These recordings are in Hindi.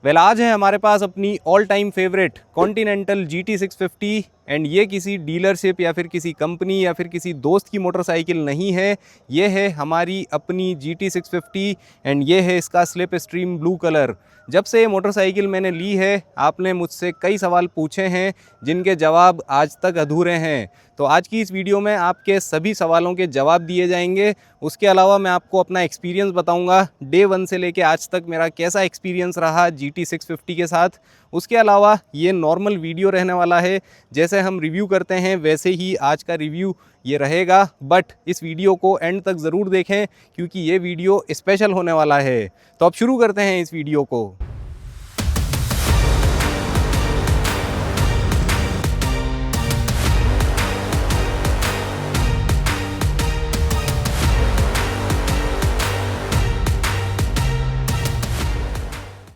वेल आज है हमारे पास अपनी all time favourite continental GT650 and ये किसी डीलरशिप या फिर किसी कंपनी या फिर किसी दोस्त की मोटरसाइकिल नहीं है। ये है हमारी अपनी GT650 एंड ये है इसका स्लिप स्ट्रीम ब्लू कलर। जब से ये मोटरसाइकिल मैंने ली है आपने मुझसे कई सवाल पूछे हैं जिनके जवाब आज तक अधूरे हैं। तो आज की इस वीडियो में आपके सभी सवालों के जवाब दिए जाएंगे। उसके अलावा मैं आपको अपना एक्सपीरियंस बताऊंगा, डे 1 से लेके आज तक मेरा कैसा एक्सपीरियंस रहा GT650 के साथ। उसके अलावा ये नॉर्मल वीडियो रहने वाला है, जैसे हम रिव्यू करते हैं वैसे ही आज का रिव्यू ये रहेगा। बट इस वीडियो को एंड तक ज़रूर देखें क्योंकि ये वीडियो स्पेशल होने वाला है। तो अब शुरू करते हैं इस वीडियो को।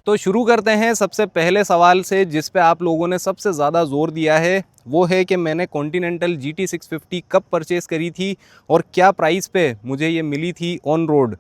तो शुरू करते हैं सबसे पहले सवाल से जिस पे आप लोगों ने सबसे ज़्यादा ज़ोर दिया है। वो है कि मैंने कॉन्टिनेंटल GT650 कब परचेज़ करी थी और क्या प्राइस पे मुझे ये मिली थी ऑन रोड।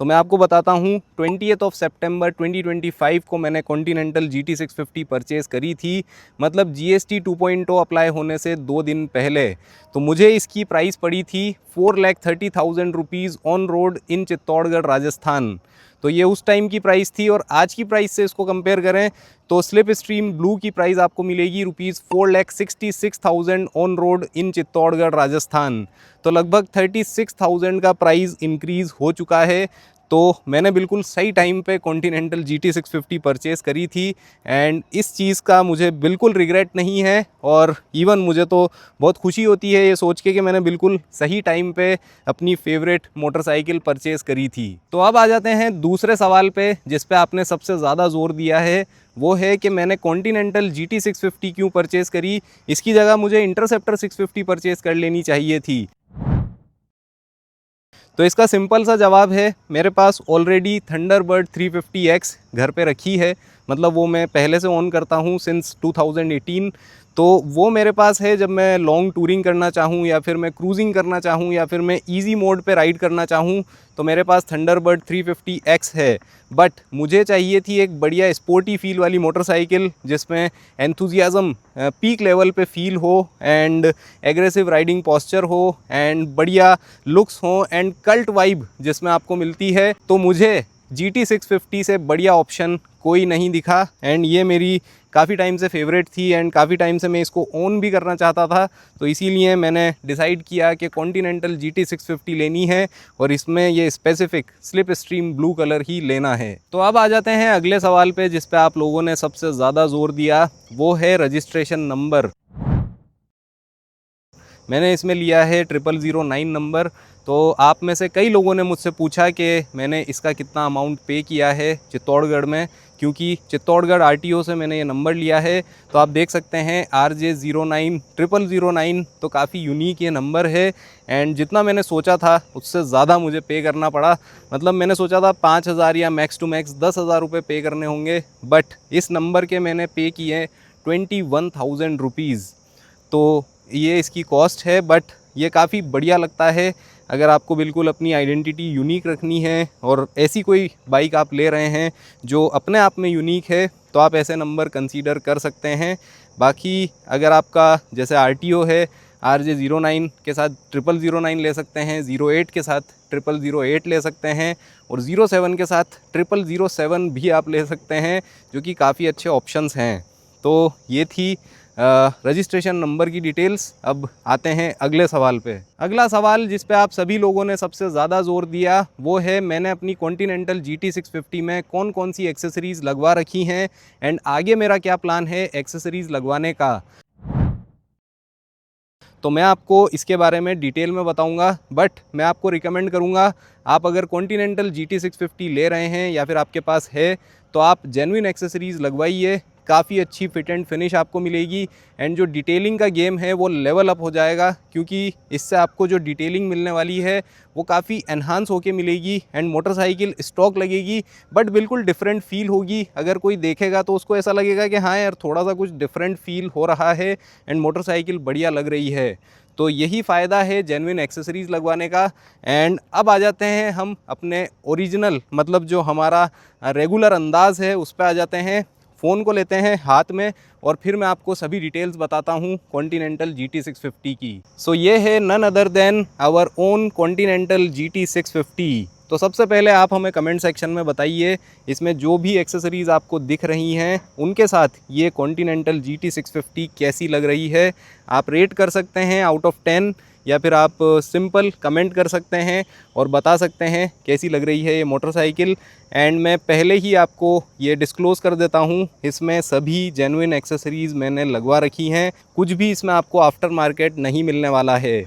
तो मैं आपको बताता हूँ 20 सितंबर 2025 को मैंने कॉन्टिनेंटल GT650 परचेज़ करी थी, मतलब GST 2.0 अप्लाई होने से 2 दिन पहले। तो मुझे इसकी प्राइस पड़ी थी 4,30,000 रुपीज़ ऑन रोड इन चित्तौड़गढ़ राजस्थान। तो ये उस टाइम की प्राइस थी और आज की प्राइस से इसको कंपेयर करें तो स्लिप स्ट्रीम ब्लू की प्राइस आपको मिलेगी रुपीज़ 4,66,000 ऑन रोड इन चित्तौड़गढ़ राजस्थान। तो लगभग 36,000 का प्राइस इंक्रीज़ हो चुका है। तो मैंने बिल्कुल सही टाइम पे कॉन्टिनेंटल GT650 परचेज़ करी थी एंड इस चीज़ का मुझे बिल्कुल रिग्रेट नहीं है। और इवन मुझे तो बहुत खुशी होती है ये सोच के कि मैंने बिल्कुल सही टाइम पे अपनी फेवरेट मोटरसाइकिल परचेज़ करी थी। तो अब आ जाते हैं दूसरे सवाल पे जिस पे आपने सबसे ज़्यादा ज़ोर दिया है। वो है कि मैंने कॉन्टिनेंटल GT650 क्यों परचेज़ करी, इसकी जगह मुझे इंटरसेप्टर 650 परचेज़ कर लेनी चाहिए थी। तो इसका सिंपल सा जवाब है, मेरे पास ऑलरेडी थंडरबर्ड 350X घर पे रखी है, मतलब वो मैं पहले से ऑन करता हूँ सिंस 2018। तो वो मेरे पास है जब मैं लॉन्ग टूरिंग करना चाहूँ या फिर मैं क्रूजिंग करना चाहूँ या फिर मैं इजी मोड पे राइड करना चाहूँ तो मेरे पास थंडरबर्ड 350X है। बट मुझे चाहिए थी एक बढ़िया स्पोर्टी फील वाली मोटरसाइकिल जिसमें एंथुजियाज़म पीक लेवल पे फील हो एंड एग्रेसिव राइडिंग पॉस्चर हो एंड बढ़िया लुक्स हो एंड कल्ट वाइब जिसमें आपको मिलती है। तो मुझे GT650 से बढ़िया ऑप्शन कोई नहीं दिखा एंड ये मेरी काफ़ी टाइम से फेवरेट थी एंड काफ़ी टाइम से मैं इसको ओन भी करना चाहता था। तो इसीलिए मैंने डिसाइड किया कि कॉन्टिनेंटल GT650 लेनी है और इसमें ये specific slip stream blue colour ही लेना है। तो अब आ जाते हैं अगले सवाल पे जिस पे आप लोगों ने सबसे ज़्यादा ज़ोर दिया, वो है रजिस्ट्रेशन नंबर। मैंने इसमें लिया है 0009 नंबर। तो आप में से कई लोगों ने मुझसे पूछा कि मैंने इसका कितना अमाउंट पे किया है चित्तौड़गढ़ में, क्योंकि चित्तौड़गढ़ RTO से मैंने ये नंबर लिया है। तो आप देख सकते हैं RJ09 0009, तो काफ़ी यूनिक ये नंबर है एंड जितना मैंने सोचा था उससे ज़्यादा मुझे पे करना पड़ा। मतलब मैंने सोचा था 5,000 या मैक्स टू मैक्स 10,000 रुपये पे करने होंगे, बट इस नंबर के मैंने पे किए 21,000 रुपीज़। तो ये इसकी कॉस्ट है, बट ये काफ़ी बढ़िया लगता है। अगर आपको बिल्कुल अपनी आइडेंटिटी यूनिक रखनी है और ऐसी कोई बाइक आप ले रहे हैं जो अपने आप में यूनिक है तो आप ऐसे नंबर कंसीडर कर सकते हैं। बाकी अगर आपका जैसे RTO है RJ09 के साथ 0009 ले सकते हैं, 08 के साथ 0008 ले सकते हैं और 07 के साथ 0007 भी आप ले सकते हैं, जो कि काफ़ी अच्छे ऑप्शंस हैं। तो ये थी रजिस्ट्रेशन नंबर की डिटेल्स। अब आते हैं अगले सवाल पे। अगला सवाल जिस पे आप सभी लोगों ने सबसे ज़्यादा ज़ोर दिया वो है मैंने अपनी कॉन्टिनेंटल GT650 में कौन कौन सी एक्सेसरीज़ लगवा रखी हैं एंड आगे मेरा क्या प्लान है एक्सेसरीज़ लगवाने का। तो मैं आपको इसके बारे में डिटेल में बताऊंगा, बट मैं आपको रिकमेंड करूंगा आप अगर कॉन्टिनेंटल GT650 ले रहे हैं या फिर आपके पास है तो आप जेन्युइन एक्सेसरीज़ लगवाइए। काफ़ी अच्छी फिट एंड फिनिश आपको मिलेगी एंड जो डिटेलिंग का गेम है वो लेवल अप हो जाएगा, क्योंकि इससे आपको जो डिटेलिंग मिलने वाली है वो काफ़ी एनहांस होके मिलेगी एंड मोटरसाइकिल स्टॉक लगेगी बट बिल्कुल डिफरेंट फील होगी। अगर कोई देखेगा तो उसको ऐसा लगेगा कि हाँ यार थोड़ा सा कुछ डिफरेंट फील हो रहा है एंड मोटरसाइकिल बढ़िया लग रही है। तो यही फ़ायदा है जेन्युइन एक्सेसरीज़ लगवाने का। एंड अब आ जाते हैं हम अपने ओरिजिनल, मतलब जो हमारा रेगुलर अंदाज़ है उस पे आ जाते हैं। फ़ोन को लेते हैं हाथ में और फिर मैं आपको सभी डिटेल्स बताता हूँ कॉन्टिनेंटल GT650 की। सो ये है none other than our own Continental GT650। तो सबसे पहले आप हमें कमेंट सेक्शन में बताइए इसमें जो भी एक्सेसरीज़ आपको दिख रही हैं उनके साथ ये कॉन्टिनेंटल GT650 कैसी लग रही है। आप रेट कर सकते हैं आउट ऑफ 10 या फिर आप सिंपल कमेंट कर सकते हैं और बता सकते हैं कैसी लग रही है ये मोटरसाइकिल। एंड मैं पहले ही आपको ये डिस्क्लोज़ कर देता हूँ, इसमें सभी जेन्युइन एक्सेसरीज़ मैंने लगवा रखी हैं, कुछ भी इसमें आपको आफ्टर मार्केट नहीं मिलने वाला है।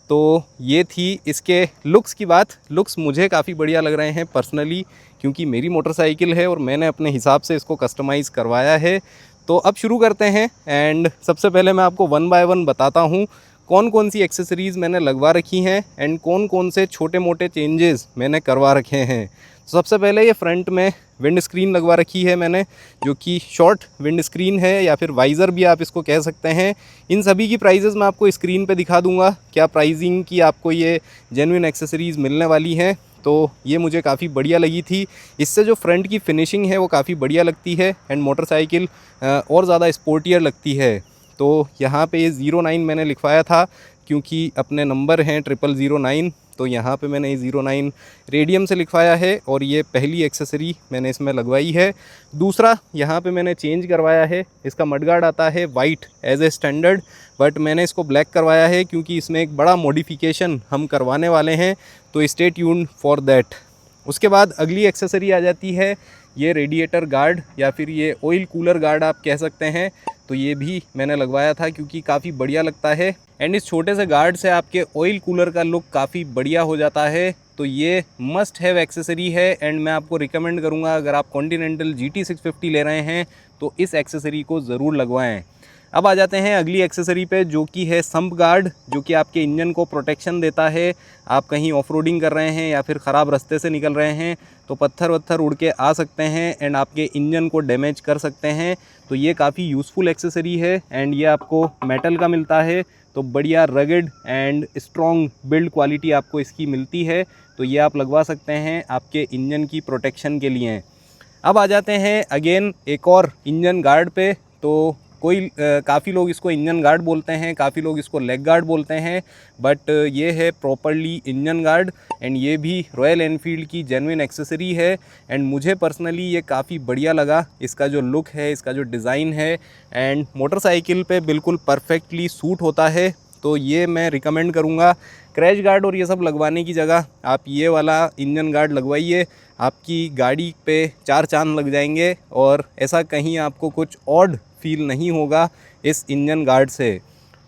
तो ये थी इसके लुक्स की बात। लुक्स मुझे काफ़ी बढ़िया लग रहे हैं पर्सनली, क्योंकि मेरी मोटरसाइकिल है और मैंने अपने हिसाब से इसको कस्टमाइज़ करवाया है। तो अब शुरू करते हैं। एंड सबसे पहले मैं आपको वन बाय वन बताता हूँ कौन कौन सी एक्सेसरीज़ मैंने लगवा रखी हैं एंड कौन कौन से छोटे मोटे चेंजेस मैंने करवा रखे हैं। तो सबसे पहले ये फ्रंट में विंड स्क्रीन लगवा रखी है मैंने, जो कि शॉर्ट विंड स्क्रीन है या फिर वाइज़र भी आप इसको कह सकते हैं। इन सभी की प्राइजेज़ मैं आपको स्क्रीन पे दिखा दूंगा, क्या प्राइसिंग की आपको ये जेन्युइन एक्सेसरीज़ मिलने वाली हैं। तो ये मुझे काफ़ी बढ़िया लगी थी। इससे जो फ्रंट की फिनिशिंग है वो काफ़ी बढ़िया लगती है एंड मोटरसाइकिल और ज़्यादा स्पोर्टियर लगती है। तो यहाँ पे ये 09 मैंने लिखवाया था क्योंकि अपने नंबर हैं 0009, तो यहाँ पे मैंने ये 09 रेडियम से लिखवाया है और ये पहली एक्सेसरी मैंने इसमें लगवाई है। दूसरा यहाँ पे मैंने चेंज करवाया है, इसका मडगार्ड आता है white as a standard, but मैंने इसको ब्लैक करवाया है क्योंकि इसमें एक बड़ा मॉडिफिकेशन हम करवाने वाले हैं, तो स्टे ट्यून्ड फॉर दैट। उसके बाद अगली एक्सेसरी आ जाती है ये रेडिएटर गार्ड या फिर ये ऑयल कूलर गार्ड आप कह सकते हैं। तो ये भी मैंने लगवाया था क्योंकि काफ़ी बढ़िया लगता है एंड इस छोटे से गार्ड से आपके ऑयल कूलर का लुक काफ़ी बढ़िया हो जाता है। तो ये मस्ट हैव एक्सेसरी है एंड मैं आपको रिकमेंड करूँगा अगर आप कॉन्टिनेंटल GT650 ले रहे हैं तो इस एक्सेसरी को ज़रूर लगवाएं। अब आ जाते हैं अगली एक्सेसरी पे, जो कि है सम्प गार्ड, जो कि आपके इंजन को प्रोटेक्शन देता है। आप कहीं ऑफ रोडिंग कर रहे हैं या फिर ख़राब रास्ते से निकल रहे हैं तो पत्थर वत्थर उड़ के आ सकते हैं एंड आपके इंजन को डैमेज कर सकते हैं। तो ये काफ़ी यूज़फुल एक्सेसरी है एंड ये आपको मेटल का मिलता है, तो बढ़िया rugged and strong build quality आपको इसकी मिलती है। तो ये आप लगवा सकते हैं आपके इंजन की प्रोटेक्शन के लिए। अब आ जाते हैं अगेन एक और इंजन गार्ड पे। तो काफ़ी लोग इसको इंजन गार्ड बोलते हैं, काफ़ी लोग इसको लेग गार्ड बोलते हैं, बट ये है प्रॉपरली इंजन गार्ड एंड ये भी रॉयल एनफील्ड की जेन्युइन एक्सेसरी है एंड मुझे पर्सनली ये काफ़ी बढ़िया लगा। इसका जो लुक है, इसका जो डिज़ाइन है एंड मोटरसाइकिल पे बिल्कुल परफेक्टली सूट होता है। तो ये मैं रिकमेंड करूँगा। क्रैश गार्ड और ये सब लगवाने की जगह आप ये वाला इंजन गार्ड लगवाइए, आपकी गाड़ी पे 4 चांद लग जाएंगे और ऐसा कहीं आपको कुछ ऑड फील नहीं होगा इस इंजन गार्ड से।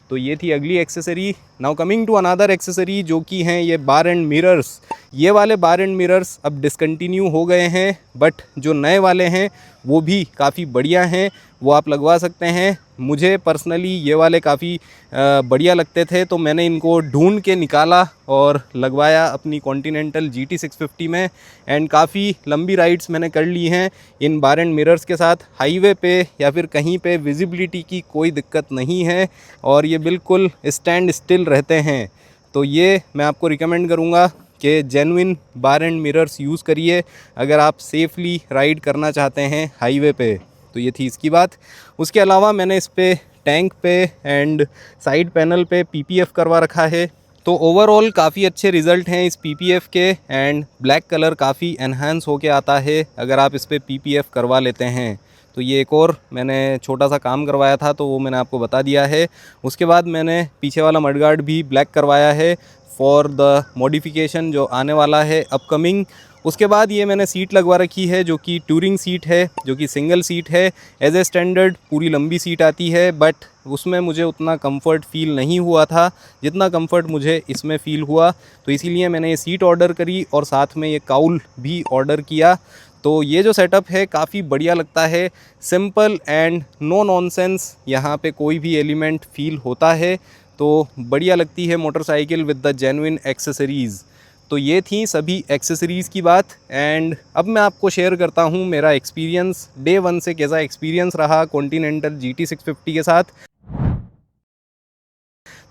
तो ये थी अगली accessory. Now coming to another accessory, जो कि हैं ये बार एंड मिरर्स। ये वाले बार एंड मिरर्स अब डिसकंटिन्यू हो गए हैं, बट जो नए वाले हैं वो भी काफ़ी बढ़िया हैं, वो आप लगवा सकते हैं। मुझे पर्सनली ये वाले काफ़ी बढ़िया लगते थे, तो मैंने इनको ढूंढ के निकाला और लगवाया अपनी कॉन्टिनेंटल GT650 में एंड काफ़ी लंबी राइड्स मैंने कर ली हैं इन बार एंड मिरर्स के साथ। हाईवे पे या फिर कहीं पे विजिबिलिटी की कोई दिक्कत नहीं है और ये बिल्कुल स्टैंड स्टिल रहते हैं। तो ये मैं आपको रिकमेंड करूँगा कि जेन्युइन बार एंड मिरर्स यूज़ करिए अगर आप सेफली राइड करना चाहते हैं हाईवे पे। तो ये थी इसकी बात। उसके अलावा मैंने इस पे टैंक पे एंड साइड पैनल पे PPF करवा रखा है। तो ओवरऑल काफ़ी अच्छे रिज़ल्ट हैं इस PPF के एंड ब्लैक कलर काफ़ी एनहांस होके आता है अगर आप इस पे PPF करवा लेते हैं। तो ये एक और मैंने छोटा सा काम करवाया था, तो वो मैंने आपको बता दिया है। उसके बाद मैंने पीछे वाला मडगार्ड भी ब्लैक करवाया है फॉर द मॉडिफिकेशन जो आने वाला है अपकमिंग। उसके बाद ये मैंने सीट लगवा रखी है जो कि टूरिंग सीट है, जो कि सिंगल सीट है। एज ए स्टैंडर्ड पूरी लंबी सीट आती है, बट उसमें मुझे उतना कंफर्ट फ़ील नहीं हुआ था जितना कंफर्ट मुझे इसमें फ़ील हुआ। तो इसीलिए मैंने ये सीट ऑर्डर करी और साथ में ये काउल भी ऑर्डर किया। तो ये जो सेटअप है काफ़ी बढ़िया लगता है, सिंपल एंड नो नॉनसेंस, यहाँ पे कोई भी एलिमेंट फ़ील होता है। तो बढ़िया लगती है motorcycle with the genuine accessories. तो ये थी सभी एक्सेसरीज़ की बात एंड अब मैं आपको शेयर करता हूँ मेरा एक्सपीरियंस डे 1 से कैसा एक्सपीरियंस रहा कॉन्टिनेंटल GT650 के साथ।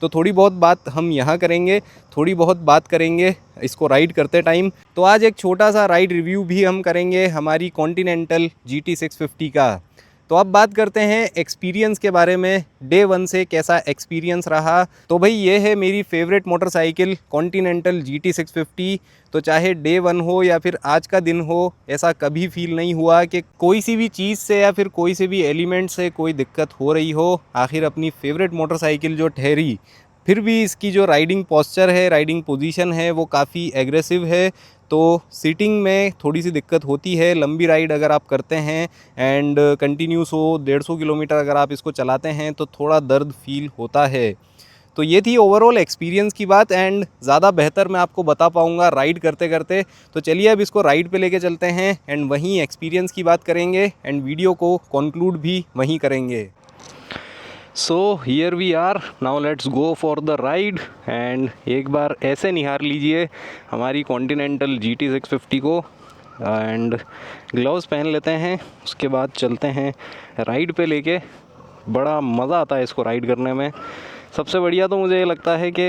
तो थोड़ी बहुत बात हम यहाँ करेंगे, थोड़ी बहुत बात करेंगे इसको राइड करते टाइम। तो आज एक छोटा सा राइड रिव्यू भी हम करेंगे हमारी कॉन्टिनेंटल GT 650 का। तो अब बात करते हैं एक्सपीरियंस के बारे में, डे 1 से कैसा एक्सपीरियंस रहा। तो भाई ये है मेरी फेवरेट मोटरसाइकिल कॉन्टिनेंटल GT 650। तो चाहे डे 1 हो या फिर आज का दिन हो, ऐसा कभी फील नहीं हुआ कि कोई सी भी चीज़ से या फिर कोई से भी एलिमेंट से कोई दिक्कत हो रही हो। आखिर अपनी फेवरेट मोटरसाइकिल जो ठहरी, फिर भी इसकी जो राइडिंग पोस्चर है, राइडिंग पोजीशन है, वो काफ़ी एग्रेसिव है। तो सीटिंग में थोड़ी सी दिक्कत होती है। लंबी राइड अगर आप करते हैं एंड कंटिन्यूस हो 150 किलोमीटर अगर आप इसको चलाते हैं तो थोड़ा दर्द फील होता है। तो ये थी ओवरऑल एक्सपीरियंस की बात, एंड ज़्यादा बेहतर मैं आपको बता पाऊँगा राइड करते करते। तो चलिए अब इसको राइड पे लेके चलते हैं एंड वहीं एक्सपीरियंस की बात करेंगे एंड वीडियो को कंक्लूड भी वहीं करेंगे। So here we are, now let's go for the ride. And एक बार ऐसे निहार लीजिए हमारी कॉन्टिनेंटल GT 650 को एंड ग्लव्स पहन लेते हैं, उसके बाद चलते हैं राइड पे लेके। बड़ा मज़ा आता है इसको राइड करने में। सबसे बढ़िया तो मुझे ये लगता है कि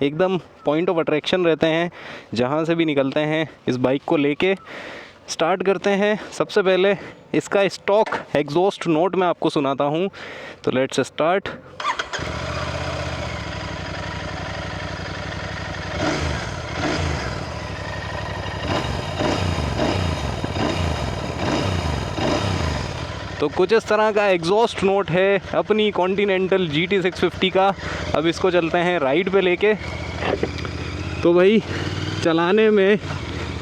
एकदम पॉइंट ऑफ अट्रैक्शन रहते हैं। जहाँ से भी निकलते हैं इस बाइक को लेके स्टार्ट करते हैं। सबसे पहले इसका स्टॉक एग्जॉस्ट नोट मैं आपको सुनाता हूँ, तो लेट्स स्टार्ट। तो कुछ इस तरह का एग्जॉस्ट नोट है अपनी कॉन्टिनेंटल GT 650 का। अब इसको चलते हैं राइड पे लेके। तो भाई चलाने में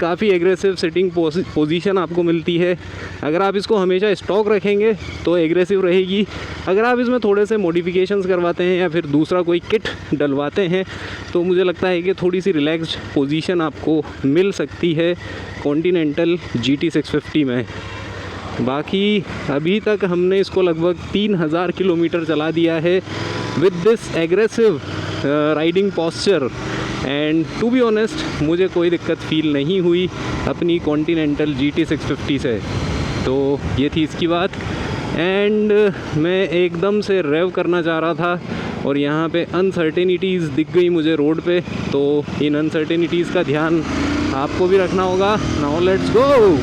काफ़ी एग्रेसिव सिटिंग पोजीशन आपको मिलती है। अगर आप इसको हमेशा स्टॉक रखेंगे तो एग्रेसिव रहेगी। अगर आप इसमें थोड़े से मॉडिफिकेशंस करवाते हैं या फिर दूसरा कोई किट डलवाते हैं तो मुझे लगता है कि थोड़ी सी रिलैक्स्ड पोजीशन आपको मिल सकती है कॉन्टिनेंटल GT 650 में। बाकी अभी तक हमने इसको लगभग 3000 किलोमीटर चला दिया है with this aggressive riding posture, and to be honest मुझे कोई दिक्कत फील नहीं हुई अपनी कॉन्टिनेंटल GT 650 से। तो ये थी इसकी बात। एंड मैं एकदम से रेव करना चाह रहा था और यहाँ पे अनसर्टेनिटीज़ दिख गई मुझे रोड पे, तो इन अनसर्टेनिटीज़ का ध्यान आपको भी रखना होगा। नाउ लेट्स गो।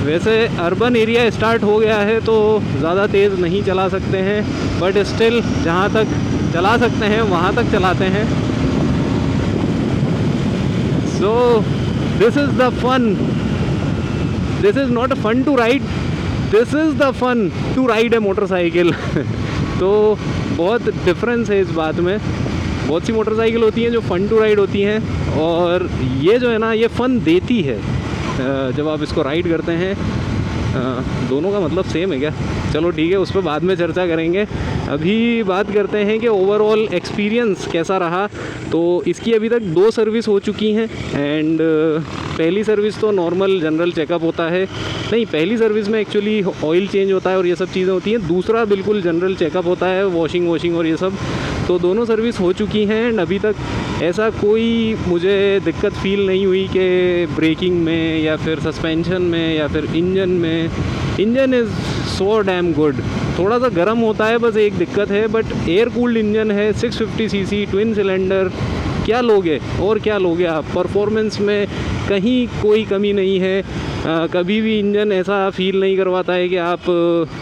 वैसे अर्बन एरिया स्टार्ट हो गया है तो ज़्यादा तेज़ नहीं चला सकते हैं, बट स्टिल जहाँ तक चला सकते हैं वहाँ तक चलाते हैं। So this is the fun, this is not fun to ride, this is the fun to ride a motorcycle. तो बहुत डिफरेंस है इस बात में। बहुत सी मोटरसाइकिल होती हैं जो फ़न टू राइड होती हैं, और ये जो है ना ये फ़न देती है जब आप इसको राइड करते हैं। दोनों का मतलब सेम है क्या? चलो ठीक है, उस पर बाद में चर्चा करेंगे। अभी बात करते हैं कि ओवरऑल एक्सपीरियंस कैसा रहा। तो इसकी अभी तक 2 सर्विस हो चुकी हैं एंड पहली सर्विस तो नॉर्मल जनरल चेकअप होता है, नहीं पहली सर्विस में एक्चुअली ऑयल चेंज होता है और ये सब चीज़ें होती हैं। दूसरा बिल्कुल जनरल चेकअप होता है, वॉशिंग और ये सब। तो दोनों सर्विस हो चुकी हैं एंड अभी तक ऐसा कोई मुझे दिक्कत फील नहीं हुई कि ब्रेकिंग में या फिर सस्पेंशन में या फिर इंजन में। Engine is so damn good. थोड़ा सा गर्म होता है बस, एक दिक्कत है, बट एयर कूल्ड इंजन है, 650 सीसी ट्विन सिलेंडर। क्या लोगे और क्या लोगे आप? परफॉर्मेंस में कहीं कोई कमी नहीं है। कभी भी इंजन ऐसा फील नहीं करवाता है कि आप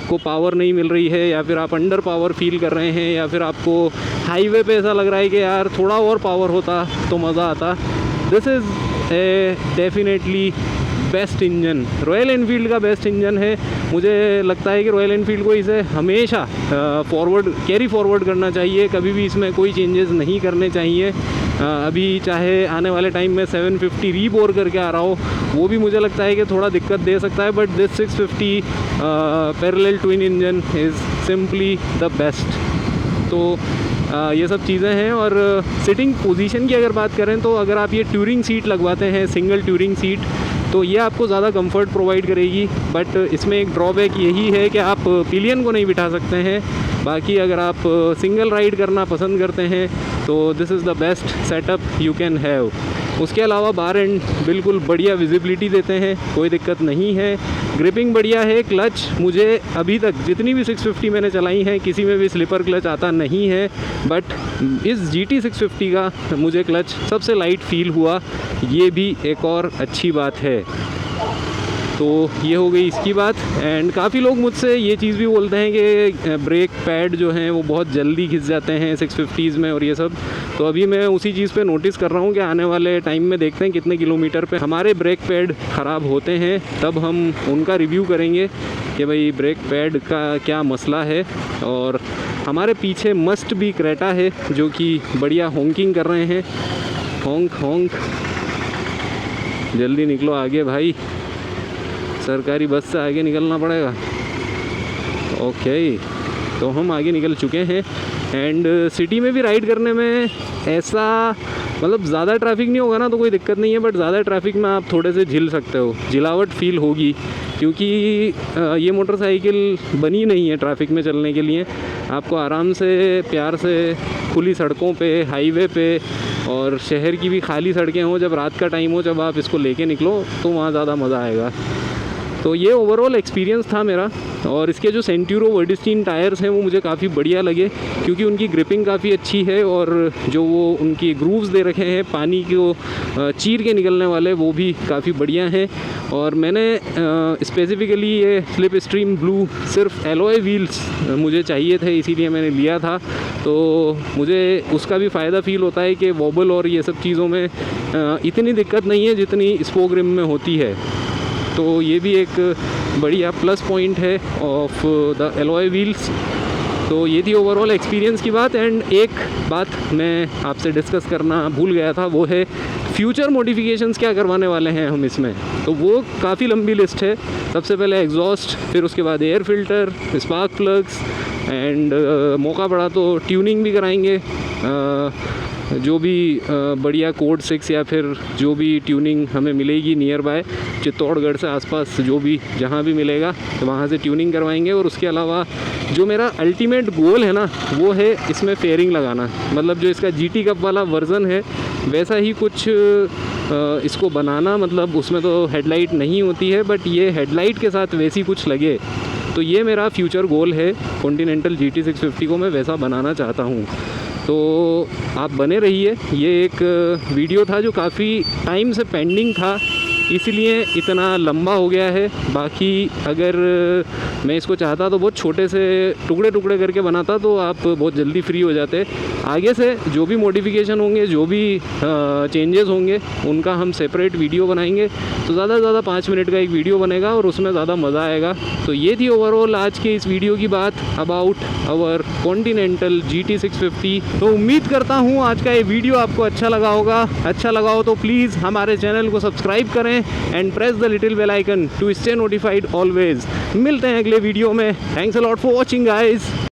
को पावर नहीं मिल रही है या फिर आप अंडर पावर फील कर रहे हैं या फिर आपको हाईवे पे ऐसा लग रहा है कि यार थोड़ा और पावर होता तो मज़ा आता। This is a definitely best engine, royal Enfield का बेस्ट इंजन है। मुझे लगता है कि रॉयल एनफील्ड को इसे हमेशा कैरी फॉरवर्ड करना चाहिए, कभी भी इसमें कोई चेंजेस नहीं करने चाहिए। अभी चाहे आने वाले टाइम में 750 रीबोर करके आ रहा हो, वो भी मुझे लगता है कि थोड़ा दिक्कत दे सकता है, but this 650 parallel twin engine is simply the best. तो ये सब चीज़ें हैं। और सिटिंग पोजीशन की अगर बात करें तो अगर आप ये ट्यूरिंग सीट लगवाते हैं, सिंगल ट्यूरिंग सीट, तो ये आपको ज़्यादा कंफर्ट प्रोवाइड करेगी। बट इसमें एक ड्रॉबैक यही है कि आप पिलियन को नहीं बिठा सकते हैं। बाकी अगर आप सिंगल राइड करना पसंद करते हैं तो this is the best setup you can have. उसके अलावा बार एंड बिल्कुल बढ़िया विजिबिलिटी देते हैं, कोई दिक्कत नहीं है। ग्रिपिंग बढ़िया है। क्लच मुझे अभी तक जितनी भी 650 मैंने चलाई हैं किसी में भी स्लिपर क्लच आता नहीं है, बट इस GT 650 का मुझे क्लच सबसे लाइट फील हुआ, ये भी एक और अच्छी बात है। तो ये हो गई इसकी बात। एंड काफ़ी लोग मुझसे ये चीज़ भी बोलते हैं कि ब्रेक पैड जो हैं वो बहुत जल्दी घिस जाते हैं 650s में और ये सब। तो अभी मैं उसी चीज़ पे नोटिस कर रहा हूँ कि आने वाले टाइम में देखते हैं कितने किलोमीटर पे हमारे ब्रेक पैड ख़राब होते हैं, तब हम उनका रिव्यू करेंगे कि भाई ब्रेक पैड का क्या मसला है। और हमारे पीछे मस्ट भी क्रेटा है जो कि बढ़िया हॉन्किंग कर रहे हैं। हॉन्क हॉन्क, जल्दी निकलो आगे भाई, सरकारी बस से आगे निकलना पड़ेगा। ओके, तो हम आगे निकल चुके हैं। एंड सिटी में भी राइड करने में ऐसा मतलब ज़्यादा ट्रैफिक नहीं होगा ना तो कोई दिक्कत नहीं है, बट ज़्यादा ट्रैफिक में आप थोड़े से झिल सकते हो, झिलावट फील होगी, क्योंकि ये मोटरसाइकिल बनी नहीं है ट्रैफिक में चलने के लिए। आपको आराम से प्यार से खुली सड़कों पे, हाईवे पे और शहर की भी खाली सड़कें हों, जब रात का टाइम हो, जब आप इसको लेके निकलो तो वहाँ ज़्यादा मज़ा आएगा। तो ये ओवरऑल एक्सपीरियंस था मेरा। और इसके जो सेंट्यूरो वर्डिस्टीन टायर्स हैं वो मुझे काफ़ी बढ़िया लगे, क्योंकि उनकी ग्रिपिंग काफ़ी अच्छी है और जो वो उनकी ग्रूव्स दे रखे हैं पानी को चीर के निकलने वाले, वो भी काफ़ी बढ़िया हैं। और मैंने स्पेसिफ़िकली ये स्लिप स्ट्रीम ब्लू सिर्फ एलॉय व्हील्स मुझे चाहिए थे, इसीलिए मैंने लिया था। तो मुझे उसका भी फ़ायदा फ़ील होता है कि वॉबल और ये सब चीज़ों में इतनी दिक्कत नहीं है जितनी स्पोक रिम में होती है। तो ये भी एक बढ़िया प्लस पॉइंट है ऑफ द एलॉय व्हील्स। तो ये थी ओवरऑल एक्सपीरियंस की बात। एंड एक बात मैं आपसे डिस्कस करना भूल गया था, वो है फ्यूचर मॉडिफिकेशंस क्या करवाने वाले हैं हम इसमें। तो वो काफ़ी लंबी लिस्ट है। सबसे पहले एग्जॉस्ट, फिर उसके बाद air filter, spark plugs and मौका पड़ा तो ट्यूनिंग भी कराएंगे। जो भी बढ़िया कोड 6 या फिर जो भी ट्यूनिंग हमें मिलेगी नियर बाय चित्तौड़गढ़ से आसपास, जो भी जहाँ भी मिलेगा तो वहाँ से ट्यूनिंग करवाएंगे। और उसके अलावा जो मेरा अल्टीमेट गोल है ना, वो है इसमें फेयरिंग लगाना। मतलब जो इसका GT कप वाला वर्ज़न है वैसा ही कुछ इसको बनाना। मतलब उसमें तो हेडलाइट नहीं होती है, बट ये हेडलाइट के साथ वैसी कुछ लगे। तो ये मेरा फ्यूचर गोल है, कॉन्टिनेंटल GT 650 को मैं वैसा बनाना चाहता हूँ। तो आप बने रहिए। ये एक वीडियो था जो काफ़ी टाइम से पेंडिंग था, इसलिए इतना लंबा हो गया है। बाकी अगर मैं इसको चाहता तो बहुत छोटे से टुकड़े टुकड़े करके बनाता तो आप बहुत जल्दी फ्री हो जाते। आगे से जो भी मॉडिफिकेशन होंगे, जो भी चेंजेस होंगे, उनका हम सेपरेट वीडियो बनाएंगे। तो ज़्यादा से ज़्यादा 5 मिनट का एक वीडियो बनेगा और उसमें ज़्यादा मज़ा आएगा। तो ये थी ओवरऑल आज के इस वीडियो की बात अबाउट आवर कॉन्टिनेंटल GT 650। तो उम्मीद करता हूँ आज का ये वीडियो आपको अच्छा लगा होगा। अच्छा लगा हो तो प्लीज़ हमारे चैनल को सब्सक्राइब करें and press the little bell icon to stay notified always. मिलते हैं अगले वीडियो में। Thanks a lot for watching guys.